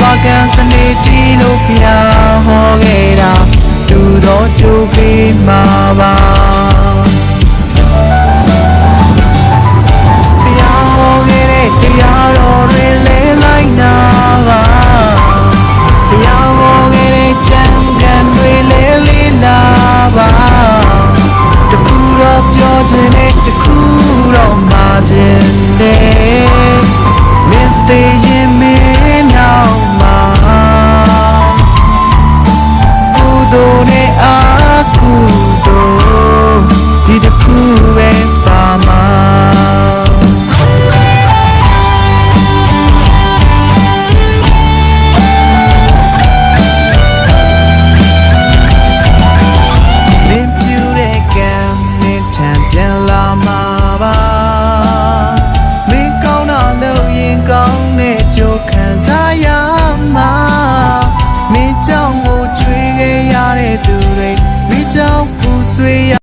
ပါကန်စနေတီလို့ဖျားဟောခဲ့တာလူတော်ကြိုးပေးမှာပါဖျားဟောခဲ့တဲ့တရားတော်တွေလဲလိုက်နာပါဖျားဟောခဲ့တဲ့ကြံကန်တွေလဲလေးလာပါတခုတော့ပြောခြင်းနဲ့တခုတော့မှာခြင်းနဲ့မင်းသေးရင်မင်းနောက်မှာကုသိုလ်နဲ့အကုသိုလ်ဒီတခုပဲပါမှာမင်းပြူတဲ့ကံနဲ့ထံပြန်လာမှာ